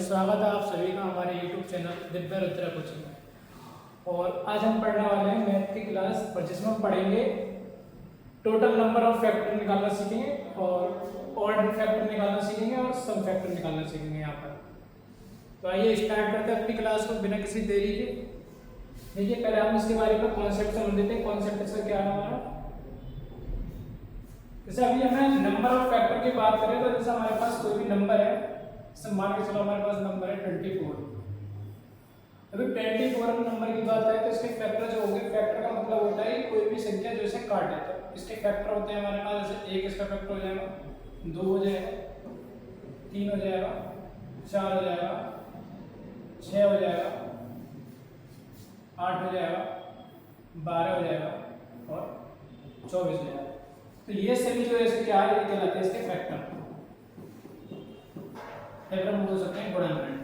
स्वागत है आप सभी का हमारे YouTube channel Divya Rudra coaching में। और आज हम पढ़ने वाले हैं मैथ की क्लास, और जिसमें हम पढ़ेंगे टोटल नंबर ऑफ फैक्टर निकालना सीखेंगे और ऑड फैक्टर निकालना सीखेंगे और सम फैक्टर निकालना सीखेंगे यहाँ पर। तो आइए स्टार्ट करते हैं अपनी क्लास को बिना किसी देरी के। देखिए, पहले हम इसके बारे में कॉन्सेप्ट समझ लेते हैं। कॉन्सेप्ट इसका क्या है हमारा। जैसे अभी हमें नंबर ऑफ फैक्टर की बात करें तो जैसे हमारे पास कोई भी नंबर है, मान के चलो हमारे पास नंबर है 24। अभी 24 नंबर की बात है तो इसके फैक्टर जो होंगे, फैक्टर का मतलब होता है कोई भी संख्या जो इसे काटे तो इसके फैक्टर होते हैं हमारे पास। जैसे 1 इसका फैक्टर हो जाएगा, 2 हो जाएगा, 3 हो जाएगा, 4 हो जाएगा, 6 हो जाएगा, 8 हो जाएगा, 12 हो जाएगा और 24 हो जाएगा। तो ये सभी जो है क्या है, ये कहलाते हैं इसके फैक्टर। हम बोल सकते हैं गुणनखंड।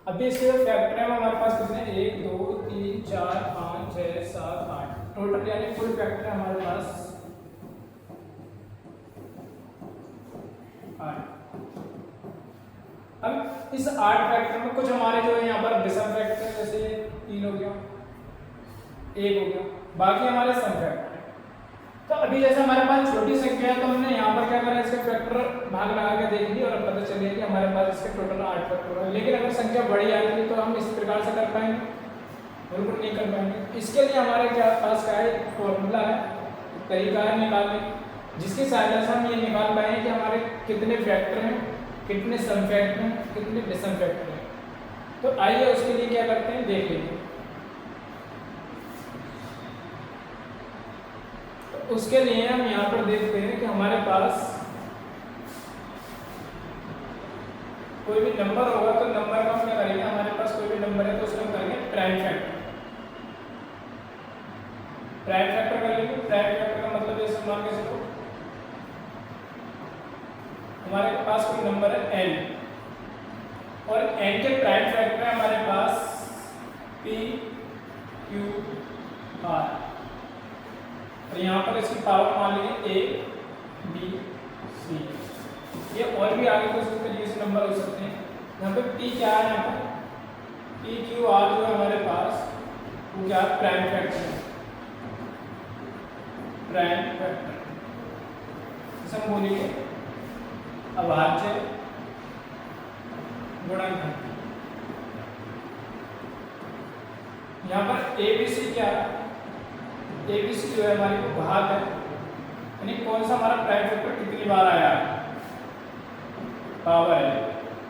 अभी इसके जो फैक्टर है हमारे पास कितने, 1 2 3 4 5 6 7 8 टोटल, यानी कुल फैक्टर है हमारे पास 8। अब इस 8 फैक्टर में कुछ हमारे जो है यहाँ पर विषम फैक्टर, जैसे 3 हो गया, 1 हो गया, बाकी हमारे सम फैक्टर। तो अभी जैसे हमारे पास छोटी संख्या है तो हमने यहाँ पर क्या करा, इसके फैक्टर भाग लगा के देख लिया और अब पता चलिए कि हमारे पास इसके टोटल 8 फैक्टर है। लेकिन अगर संख्या बड़ी आ रही है तो हम इस प्रकार से कर पाएंगे, बिल्कुल नहीं कर पाएंगे। इसके लिए हमारे क्या पास का है, फॉर्मूला है, तरीका है निकालने, जिसकी सहायता से हम ये निकाल पाएंगे कि हमारे कितने फैक्टर हैं, कितने सम फैक्टर हैं, कितने विषम फैक्टर हैं। तो आइए उसके लिए क्या करते हैं, देख लेंगे। उसके लिए हम यहाँ पर देखते हैं कि हमारे पास कोई भी नंबर होगा तो नंबर का हम क्या करेंगे, हमारे पास कोई भी नंबर है तो उसका हम करेंगे प्राइम फैक्टर। प्राइम फैक्टर कर लेंगे। प्राइम फैक्टर का मतलब जैसे मान के चलो हमारे पास कोई नंबर है n और n के प्राइम फैक्टर है हमारे पास p q r, और यहाँ पर इसकी पावर मान लीजिए a b c। ये और भी आगे कुछ तरीके से नंबर हो सकते हैं। यहाँ पे p क्या है, यहाँ पर p q r जो है हमारे पास वो क्या है, प्राइम फैक्टर है। प्राइम फैक्टर जैसे हम बोलेंगे अभाज्य गुणनखंड। यहाँ पर a b c क्या है, ABC जो है हमारी को भाग है, यानी कौन सा हमारा प्राइम फैक्टर कितनी बार आया है, पावर है,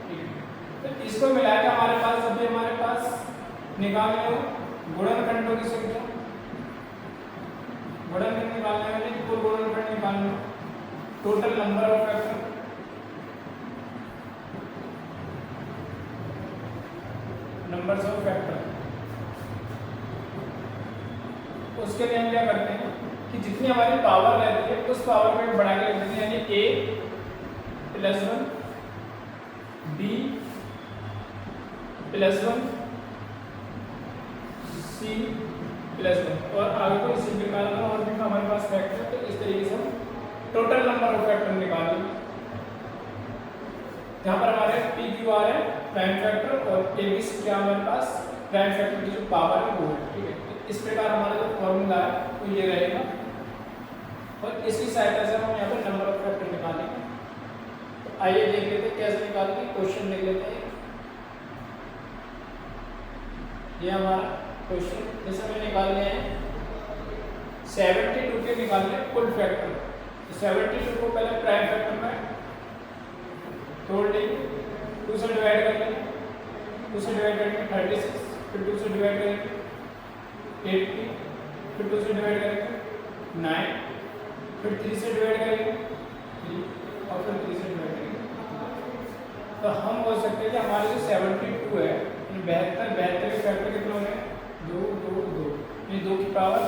ठीक है। तो इसको मिलाकर हमारे पास अभी हमारे पास निकालने हो गुणनखंडों की संख्या, गुणनखंड निकालने वाले कुल गुणनखंड निकालने, total number of factor, numbers of factor. उसके लिए हम क्या करते हैं कि जितनी हमारी पावर रहती है उस पावर को बढ़ा के लिख देते हैं, यानी a + 1 b + 1 c + 1 और आगे को इसी प्रकार का और भी हमारे पास फैक्टर। तो इस तरीके से हम टोटल नंबर ऑफ फैक्टर निकालेंगे। यहाँ पर हमारे p q r है प्राइम फैक्टर और a b c क्या हमारे पास प्राइम फैक्टर की जो पावर है वो है, ठीक है। इस प्रकार हमारा जो फॉर्मूला है वो ये रहेगा और इसकी सहायता से हम यहाँ पर नंबर ऑफ फैक्टर निकालेंगे। तो आइए देख लेते हैं कैसे निकालेंगे। क्वेश्चन लिख लेते हैं। ये हमारा क्वेश्चन जैसे हमने निकाल लिया है 72 के निकालने कुल फैक्टर। तो 72 को पहले प्राइम फैक्टर में तोड़ लेंगे, 2 से डिवाइड कर लेंगे, 2 से डिवाइड करेंगे 36, फिर 2 से डिवाइड करेंगे 80, फिर 2 से डिवाइड करेंगे 9, फिर 3 से डिवाइड करेंगे 3 और फिर 3 से डिवाइड करेंगे। तो हम बोल सकते हैं कि हमारे जो 72 है, 72 के फैक्टर कितने होंगे, 2 2 2, ये 2 की पावर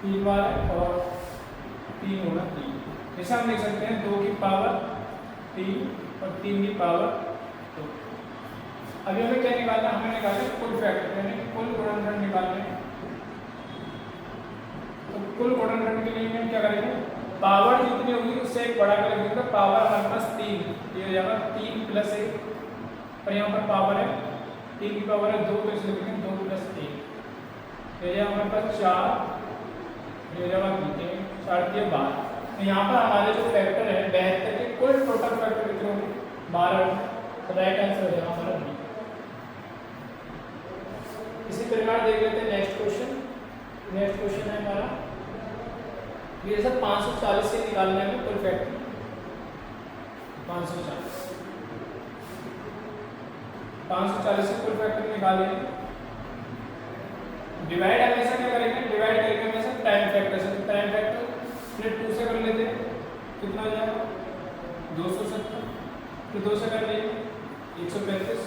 3 बार है और 3 होना 3। जैसे हम लिख सकते हैं 2 की पावर 3 और 3 की पावर 2। अभी हमें क्या निकालना है, हमें निकालना है कुल फैक्टर, यानी कुल गुणनखंड निकालना है। तो कुल गुणनखंड के लिए हम क्या करेंगे, पावर जितनी होगी उससे एक बड़ा कर देंगे, पावर हमारे पास 3, ये हो जाएगा 3 + 1, और यहाँ पर पावर है 3 की पावर है 2, तो इसे लिखेंगे 2 + 1, ये जाएगा हमारे पास 4, ये जाएगा 4 × 12। तो यहाँ पर हमारे जो फैक्टर है 72 के कुल टोटल फैक्टर कितने होंगे 12, तो राइट आंसर हो जाएगा हमारा बी। इसी प्रकार देख लेते हैं नेक्स्ट क्वेश्चन। नेक्स्ट क्वेश्चन है हमारा ये सब 540 से निकालने में कुल फैक्टर 540 से कुल फैक्टर निकालेंगे। डिवाइड हमेशा क्या करेंगे, डिवाइड करेंगे हमेशा प्राइम फैक्टर से। तो प्राइम फैक्टर फिर 2 से कर लेते हैं, कितना हो जाएगा 270, फिर 2 से कर लेंगे 135,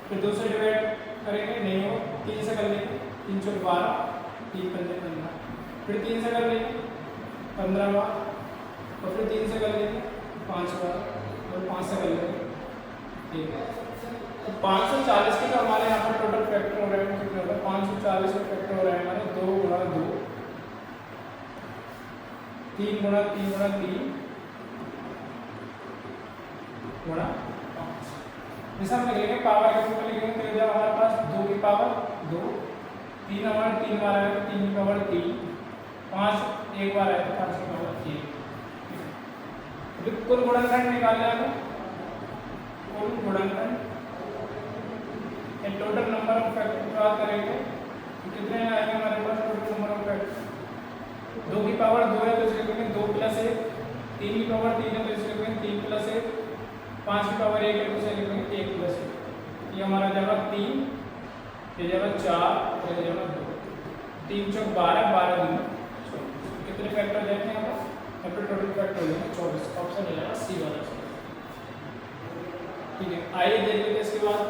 फिर 2 से डिवाइड करेंगे नहीं हो, 3 से कर लेंगे 3 × 12, 3 × 15, फिर 3 से कर लेंगे 15 बार, और फिर 3 से कर लेंगे 5 बार, और 5 से कर लेंगे, ठीक है। तो 540 के तो हमारे यहाँ पर टोटल फैक्टर हो रहे हैं कितने होगा, 540 का फैक्टर हो रहा है हमारे 2 × 2, 3 × 3 × 3 × 5। जैसे हम लिखेंगे पावर के रूप में लिखेंगे तो जब हमारे पास 2 की पावर 2, 3 हमारे 3 बार आएगा तो 3 की पावर 3, 5 एक बार आएगा तो 5 की पावर 1। अभी कुल गुणनखंड निकालना है, कुल गुणनखंड टोटल नंबर ऑफ फैक्टर की बात करेंगे तो कितने आएंगे हमारे पास टोटल नंबर ऑफ फैक्टर। 2 की पावर 2 है तो इसे लिखेंगे 2 + 1, 3 की पावर 3 है तो इसे लिखेंगे 3 + 1, 5 की पावर 1 है तो इसे लिखेंगे 1 + 1। ये हमारा जाएगा 3, ये जाएगा 4, ये जाएगा 2, 3 × 4 12, 12 × 2 24। कितने फैक्टर जाएंगे यहाँ पर टोटल फैक्टर हो जाएंगे 24। ऑप्शन हो जाएगा सी वाला। ठीक है, आइए देख लेते हैं इसके बाद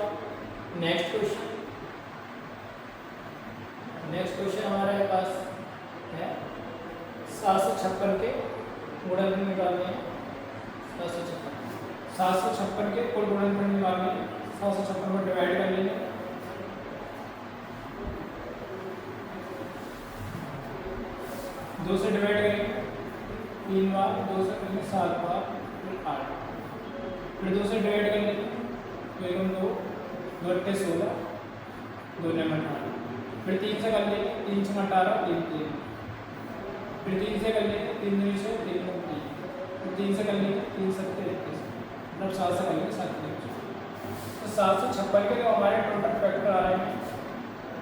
नेक्स्ट क्वेश्चन। नेक्स्ट क्वेश्चन हमारे पास है 756 के गुणनखंड निकालने हैं। 756 के कुल गुणनखंड निकालने हैं। 756 को डिवाइड कर लेंगे, दो से डिवाइड करेंगे 3 बार, 2 से करेंगे 7 बार, फिर 8, फिर 2 से डिवाइड कर लेंगे तो 1 2 2 8 16, 2 9 18, फिर 3 से कर लेंगे 3 × 18 3 3, फिर 3 से कर लेंगे 3 2 से 3 3, फिर 3 से कर लेंगे 3 7 21, मतलब 7 से कर लेंगे 7 3। तो 756 के जो हमारे टोटल फैक्टर आ रहे हैं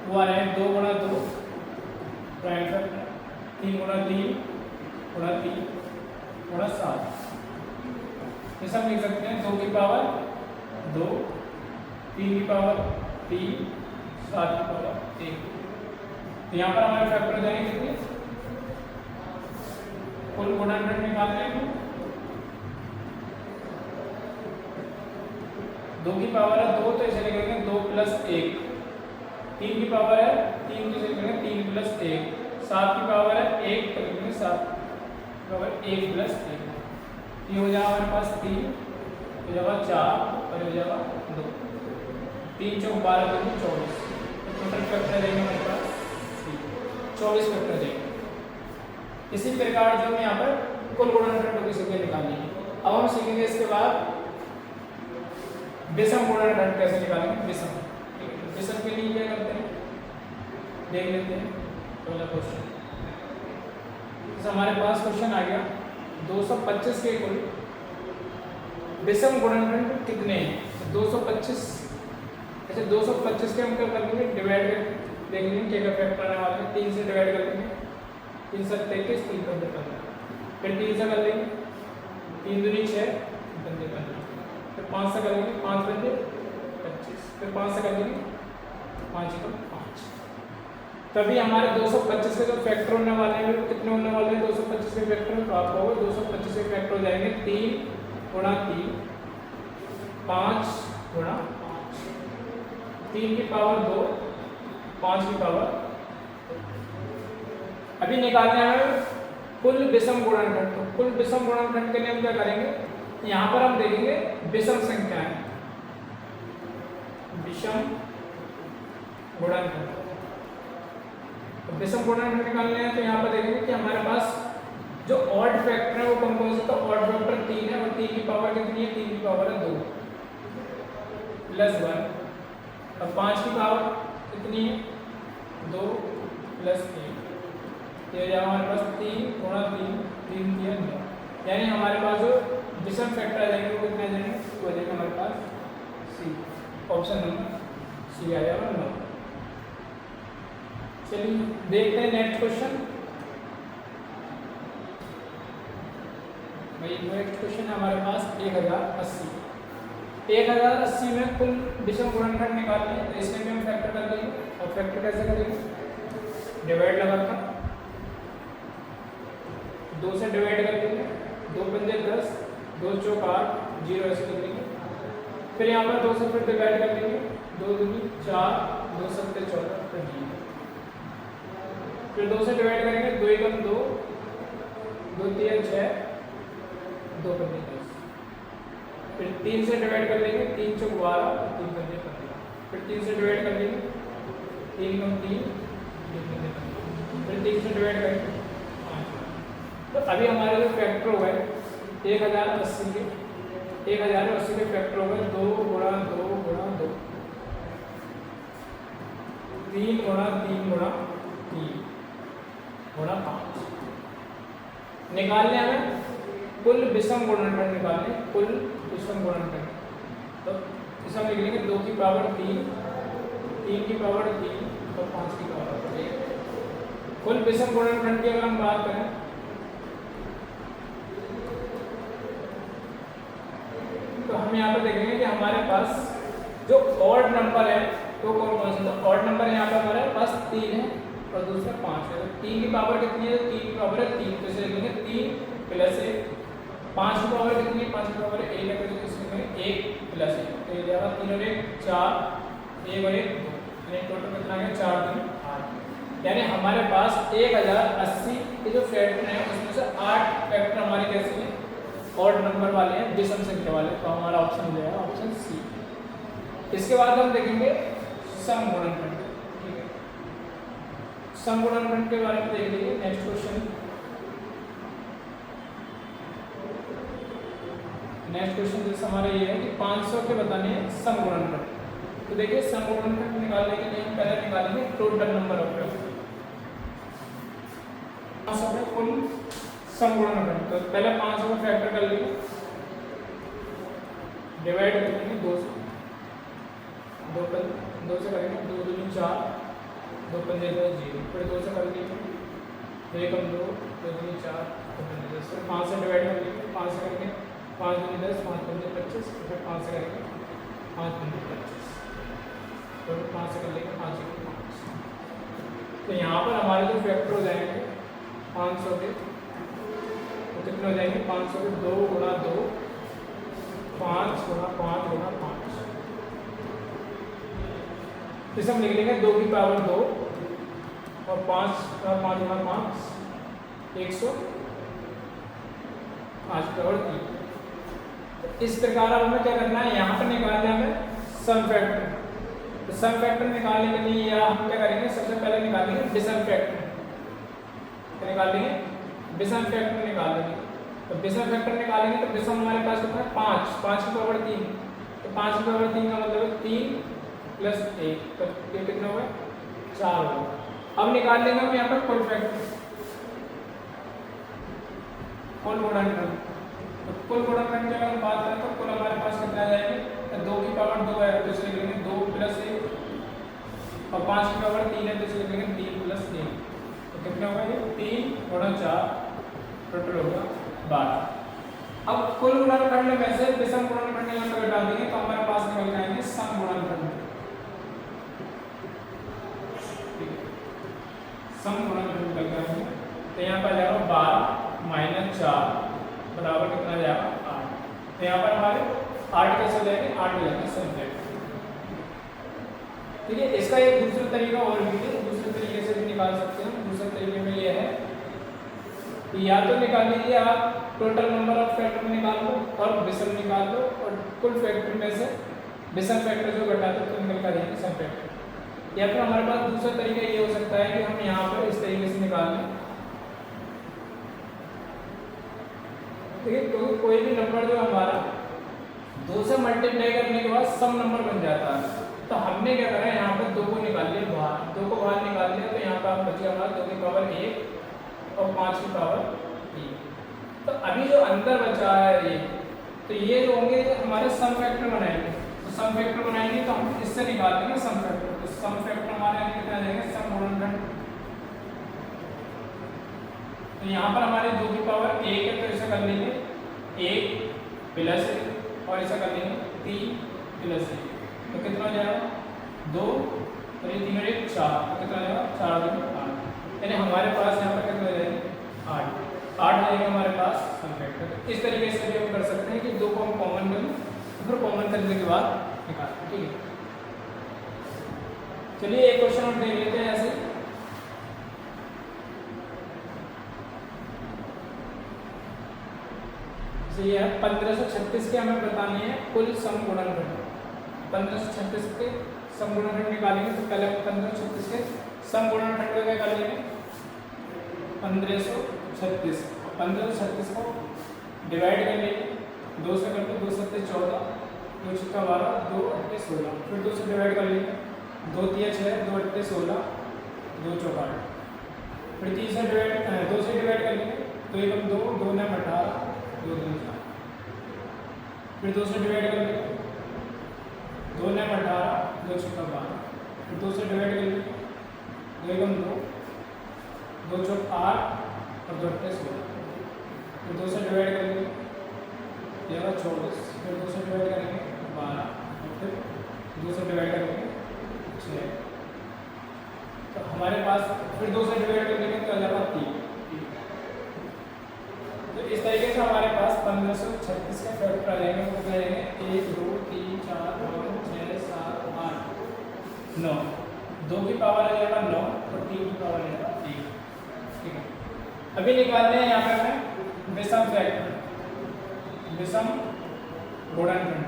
वो आ रहे हैं 2 × 2 प्राइम फैक्टर, 3 × 3 × 3 × 7। जैसा हम लिख सकते हैं 2 की पावर 2, 3 की पावर 3, 7 की पावर 1। तो यहाँ पर हमारे फैक्टर हो जाएंगे कितने, कुल गुणनखंड निकालने हैं 2 की पावर है 2 तो इसे लिखेंगे 2 + 1, 3 की पावर है 3 तो इसे लिखेंगे 3 + 1, 7 की पावर है 1 तो लिखेंगे 7 की पावर 1 + 1। ये हो जाएगा हमारे पास 3, हो जाएगा 4 और हो जाएगा 2, 3 × 4 12 2 24। तो टोटल फैक्टर रहेंगे हमारे पास 24 फैक्टर रहेंगे। इसी प्रकार जो हम यहाँ पर कुल गुणनखंड की संख्या निकालनी है। अब हम सीखेंगे इसके बाद विषम गुणनखंड कैसे निकालेंगे। विषम के लिए क्या करते हैं देख लेते हैं। पहला क्वेश्चन हमारे पास क्वेश्चन आ गया 225 के कुल विषम गुणनखंड कितने हैं। 225 ऐसे 225 के हम क्या कर लेंगे डिवाइड देख लेंगे क्या क्या फैक्टर आने वाले हैं। 3 से डिवाइड कर लेंगे 3 7 23 3 15 15, फिर 3 से कर लेंगे 3 दूनी 6 15 15, फिर 5 से कर लेंगे 5 15 25, फिर 5 से कर लेंगे 5 × 5। तभी हमारे 225 के जो फैक्टर होने वाले हैं वो कितने होने वाले हैं 225 के फैक्टर। तो आपको 225 के फैक्टर हो जाएंगे 3 × 3 5 × 5, 3 की पावर 2 5 की पावर। अभी निकालना है कुल विषम गुणनखंड। तो कुल विषम गुणनखंड के लिए हम क्या करेंगे, यहाँ पर हम देखेंगे विषम संख्याएं, विषम गुणनखंड। विषम गुणनखंड निकालने हैं तो यहाँ पर देखेंगे कि हमारे पास जो ऑड फैक्टर है वो कंपोजिट का ऑड फैक्टर 3 है, और 3 की पावर कितनी है? 3 की पावर है 2 प्लस 1। अब 5 की पावर कितनी है? 2 प्लस 1। ये जाएगा हमारे पास 3 गुणा 3, 3 दिया 9। यानी हमारे पास जो विषम फैक्टर आ जाएंगे वो कितने आ जाएंगे? वो आ जाएगा हमारे पास सी, ऑप्शन नंबर सी आ जाएगा 9। चलिए देखते हैं नेक्स्ट क्वेश्चन। भाई नेक्स्ट क्वेश्चन है हमारे पास 1080। 1080 में कुल विषम गुणनखंड निकालने हैं, तो इसमें भी हम फैक्टर कर लेंगे। और फैक्टर कैसे करेंगे? डिवाइड लगाकर 2 से डिवाइड कर लेंगे, 2 पंजे 10, 2 चौक 8, 0 ऐसे कर लेंगे। फिर यहाँ पर 2 से फिर डिवाइड कर लेंगे, 2 दूनी 4, 2 सत्ते 14, फिर 0। फिर 2 से डिवाइड करेंगे, 2 एकम 2, 2 3 6, 2 पंजे 10। फिर 3 से डिवाइड कर लेंगे, 3 चौक 12, 3 पंजे 15। फिर 3 से डिवाइड कर लेंगे, 3 कम 3, 3 पंजे 15। फिर 3 से डिवाइड करेंगे 5। तो अभी हमारे जो फैक्टर हो गए 1080 के, 1080 के फैक्टर हो गए 2 गुणा 2 गुणा 2, 3 गुणा 3 गुणा 3 गुणा 5। निकालने हमें कुल विषम गुणनखंड निकालने, कुल विषम गुणनखंड। तो इसे हम लिख लेंगे 2 की पावर 3, 3 की पावर 3 और 5 की पावर 1। कुल विषम गुणनखंड की अगर हम बात करें तो हम यहाँ पर देखेंगे कि हमारे पास जो ऑड नंबर है वो कौन सा? ऑड नंबर यहाँ पर हमारे पास 3 है और दूसरा 5 है। तो 3 की पावर कितनी है? 3 की पावर है 3, तो इसे लिखेंगे 3 प्लस 1। 5 की पावर कितनी है? 5 की पावर 1 है, तो इसे लिखेंगे 1 प्लस 1। तो ये जाएगा 3 और 1 4, 1 और 1 2, यानी टोटल कितना आ गया? 4 3 8। यानी हमारे पास 1080 के जो फैक्टर हैं उसमें से 8 फैक्टर हमारे कैसे हैं? ऑड नंबर वाले हैं, विषम संख्या वाले। तो हमारा ऑप्शन हो जाएगा ऑप्शन सी। इसके बाद हम देखेंगे सम गुणनखंड। ठीक है, सम गुणनखंड के बारे में देख लीजिए। नेक्स्ट क्वेश्चन, नेक्स्ट क्वेश्चन जैसे हमारा ये है कि 500 के बताने हैं सम गुणनखंड। तो देखिए सम गुणनखंड निकालने के लिए हम पहले निकालेंगे टोटल नंबर ऑफ फैक्टर। 500 में कुल सम गुणनखंड, तो पहले 500 को फैक्टर कर लेंगे, डिवाइड कर लेंगे 2 से, 2 से करेंगे 2 दूनी 4, 2 पंजे 10 0। फिर 2 से कर लेंगे 2 एकम 2, 2 दूनी 4, 2 पंजे 10। फिर 5 से डिवाइड कर लेंगे, 5 से करेंगे 5 दूनी 10, 5 पंजे 25। फिर 5 से करेंगे 5 पंजे 25, फिर 5 से कर लेंगे 5 एकम 5। तो यहाँ पर हमारे जो फैक्टर हो जाएंगे 500 के, तो कितने हो जाएंगे? 500 के 2 गुणा 2, 5 गुणा 5 गुणा 5। इसे हम लिख लेंगे 2 की पावर 2 और 5 गुणा 5 गुणा 5, 105 की पावर 3। इस प्रकार अब हमें क्या करना है? यहाँ पर निकालना है हमें सम फैक्टर। तो सम फैक्टर निकालने के लिए या हम क्या करेंगे? सबसे पहले निकालेंगे विषम फैक्टर। क्या निकालेंगे? विषम फैक्टर निकाल लेंगे। तो विषम फैक्टर निकालेंगे तो विषम हमारे पास कितना है? 5, 5 की पावर 3। तो 5 की पावर 3 का मतलब है 3 प्लस 1, तो ये कितना हुआ? 4 हुआ। अब निकाल लेंगे हम यहाँ पर कुल फैक्टर, कुल गुणनखंड। तो कुल गुणनखंड की अगर हम बात करें तो कुल हमारे पास कितना आ जाएंगे? 2 की पावर 2 है तो इसे लिखेंगे 2 प्लस 1, और 5 की पावर 3 है तो इसे लिखेंगे 3 प्लस 1। तो कितना होगा ये? 3 गुणा 4, टोटल होगा 12। अब कुल गुणनखंड में से विषम गुणनखंड यहाँ पर घटा देंगे तो हमारे पास निकल जाएंगे सम गुणनखंड। सम गुणनखंड निकल जाएंगे तो यहाँ पर जाएगा 12 माइनस 4 बराबर कितना जाएगा? 8। तो यहाँ पर हमारे 8 कैसे हो जाएंगे? 8 हो जाएंगे सम फैक्टर। ठीक है, इसका एक दूसरा तरीका और भी है, दूसरे तरीके से भी निकाल सकते हैं। दूसरे तरीके में ये है कि या तो निकाल लीजिए आप टोटल नंबर ऑफ फैक्टर निकाल लो और विषम निकाल लो, और कुल फैक्टर में से विषम फैक्टर जो घटा दो तो निकल कर जाएंगे सम फैक्टर। या फिर हमारे पास दूसरा तरीका ये हो सकता है कि हम यहाँ पर इस तरीके से निकाल लें देखिए क्योंकि कोई भी नंबर जो हमारा 2 से मल्टीप्लाई करने के बाद सम नंबर बन जाता है, तो हमने क्या करा यहाँ पर 2 को निकाल लिया बाहर, 2 को बाहर निकाल लिया, तो यहाँ पर आप बचे हमारा 2 की पावर 1 और 5 की पावर 3। तो अभी जो अंदर बचा है ये, तो ये जो होंगे हमारे सम फैक्टर बनाएंगे, तो सम फैक्टर बनाएंगे तो हम इससे निकाल देंगे सम फैक्टर, तो सम फैक्टर हमारे कितना आ जाएंगे सम गुणनखंड। तो यहाँ पर हमारे 2 की पावर 1 है, तो ऐसा कर लेंगे 1 प्लस 1 और ऐसा कर लेंगे 3 प्लस 1, तो कितना हो जाएगा 2 और ये 3 और 1 4, तो कितना हो जाएगा 4 और 8, यानी हमारे पास यहाँ पर कितना हो जाएगा 8 हो जाएगा हमारे पास सम फैक्टर। इस तरीके से भी हम कर सकते हैं कि 2 को हम कॉमन कर लें, फिर कॉमन करने के बाद निकाल, ठीक है। चलिए एक क्वेश्चन हम देख लेते हैं ऐसे। ये है 1536 के हमें बतानी है कुल सम गुणनखंड। 1536 के सम गुणनखंड निकालेंगे, तो पहले 1536 के सम गुणनखंड का क्या कर लेंगे 1536, 1536 को डिवाइड कर लेंगे, 2 से कर लो, 2 7 14, 2 6 12, 2 8 16, फिर 2 से डिवाइड कर लेंगे, 2 3 6, 2 8 16, 2 4 8, फिर 3 से डिवाइड 2 से डिवाइड कर लेंगे, तो एक 2, 2 9 18, 2 3 4, फिर 2 से डिवाइड कर लेंगे, 2 9 18, 2 6 12, फिर 2 से डिवाइड कर लेंगे, 2 1 2, 2 4 8 और 2 8 16, फिर 2 से डिवाइड कर लेंगे 13 24, फिर 2 से डिवाइड करेंगे 12, और फिर 2 से डिवाइड करेंगे 6, तो हमारे पास फिर 2 से डिवाइड कर लेंगे तो आ जाएगा 3। तो इस तरीके से हमारे पास 1536 का फैक्टर आ जाएंगे, वो क्या जाएंगे 1 2 3 4 5 6 7 8 9, 2 की पावर आ जाएगा 9 और 3 की पावर आ जाएगा 1, ठीक है। अभी निकालने हैं यहाँ पर हमें विषम फैक्टर, विषम गुणनखंड।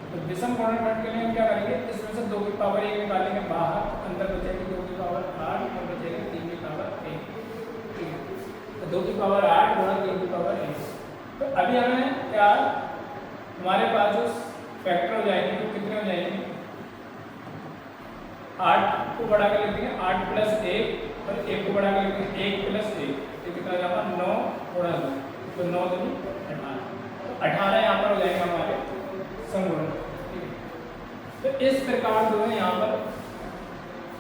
तो विषम गुणनखंड के लिए हम क्या करेंगे, इसमें से 2 की पावर 1 निकालेंगे बाहर, अंदर बचेगी 2 की पावर 8 और बचेगी 3 की पावर 1, ठीक है। तो 2 की पावर 8 गुणा 3 की पावर 1, तो अभी हमें क्या हमारे पास जो फैक्टर हो जाएंगे तो कितने हो जाएंगे 8 को बढ़ा कर लिखते हैं 8 प्लस 1 और 1 को बढ़ा कर लिखते हैं 1 प्लस 1, तो कितना हो जाएगा 9 गुणा 2, तो 9 2 18, तो 18 यहाँ पर हो जाएंगे हमारे सम गुणनखंड, ठीक है। तो इस प्रकार जो है यहाँ पर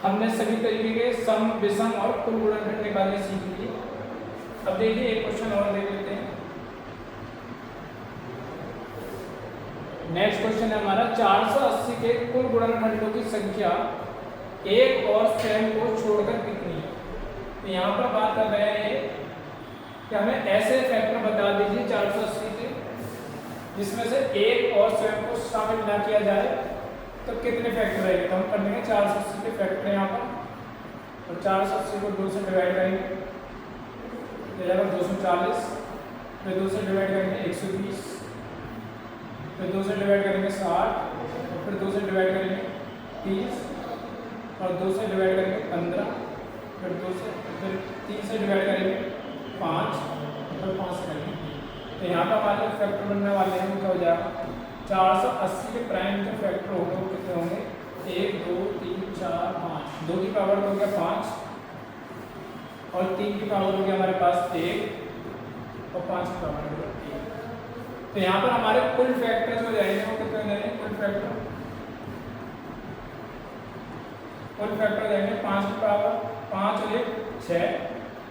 हमने सभी तरीके के सम विषम और कुल गुणनखंड निकालने सीख लिए। अब देखिए एक क्वेश्चन और देख लेते हैं। नेक्स्ट क्वेश्चन है हमारा 480 के कुल गुणनखंडों की संख्या एक और स्वयं को छोड़कर कितनी है। तो यहाँ पर बात कर रहे हैं कि हमें ऐसे फैक्टर बता दीजिए 480 के जिसमें से एक और स्वयं को शामिल ना किया जाए, तो कितने फैक्टर रहेंगे। तो हम कर लेंगे 480 के फैक्टर यहाँ पर, और 480 को 2 से डिवाइड करेंगे, ये जाएगा 240, फिर 2 से डिवाइड करेंगे 120, फिर 2 से डिवाइड करेंगे 60, और फिर 2 से डिवाइड करेंगे 30, और 2 से डिवाइड करेंगे 15, फिर 3 से डिवाइड करेंगे 5, फिर 5 से करेंगे। तो यहाँ पर हमारे जो फैक्टर बनने वाले हैं वो क्या हो जाएगा 480 के प्राइम जो फैक्टर होंगे वो कितने होंगे 1 2 3 4 5, 2 की पावर हो गया 5 और 3 की पावर हो गया हमारे पास 1 और 5 की पावर हो गया 1। तो यहाँ पर हमारे कुल फैक्टर जो जाएंगे वो कितने हो जाएंगे कुल फैक्टर जाएंगे 5 की पावर 5 और 1 6,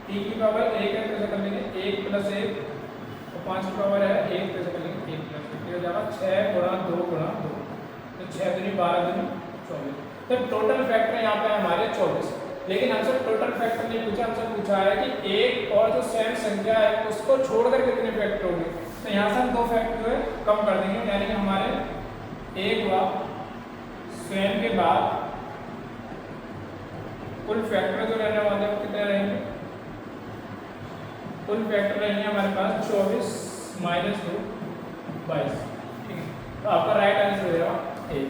3 की पावर 1 है तो ऐसा कर लेंगे 1 प्लस 1 और 5 की पावर है 1 तो ऐसा कर लेंगे 1 प्लस 1, हो जाएगा 6 गुणा 2 गुणा 2, तो 6 दूनी 12 दूनी 24। तो टोटल फैक्टर यहाँ पे हमारे 24, लेकिन हमसे टोटल फैक्टर नहीं पूछा, हमसे पूछा है कि एक और जो स्वयं संख्या है उसको छोड़कर कितने फैक्टर होंगे। तो यहाँ से हम 2 फैक्टर जो है कम कर देंगे, यानी कि हमारे एक व स्वयं के बाद कुल फैक्टर जो रहने वाले हैं कितने रहेंगे, कुल फैक्टर रहेंगे हमारे पास 24 माइनस 2 22, ठीक है। तो आपका राइट आंसर हो जाएगा 1।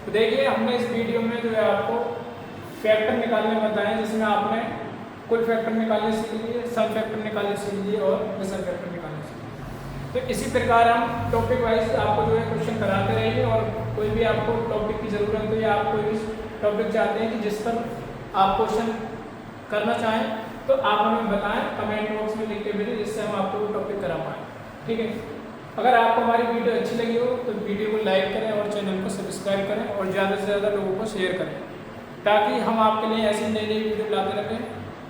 तो देखिए हमने इस वीडियो में जो है आपको फैक्टर निकालने बताएं, जिसमें आपने कुल फैक्टर निकालने सीख लिए, सम फैक्टर निकालने सीख लिए और विषम फैक्टर निकालने सीख लिए। तो इसी प्रकार हम टॉपिक वाइज आपको जो है क्वेश्चन कराते रहेंगे, और कोई भी आपको टॉपिक की ज़रूरत हो या आप कोई भी टॉपिक चाहते हैं कि जिस पर आप क्वेश्चन करना चाहें तो आप हमें बताएं, कमेंट बॉक्स में लिख के भेजें, जिससे हम आपको वो टॉपिक करा पाएँ। ठीक है, अगर आपको हमारी वीडियो अच्छी लगी हो तो वीडियो को लाइक करें और चैनल को सब्सक्राइब करें और ज़्यादा से ज़्यादा लोगों को शेयर करें, ताकि हम आपके लिए ऐसी नई नई वीडियो लाते रहें।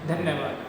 धन्यवाद।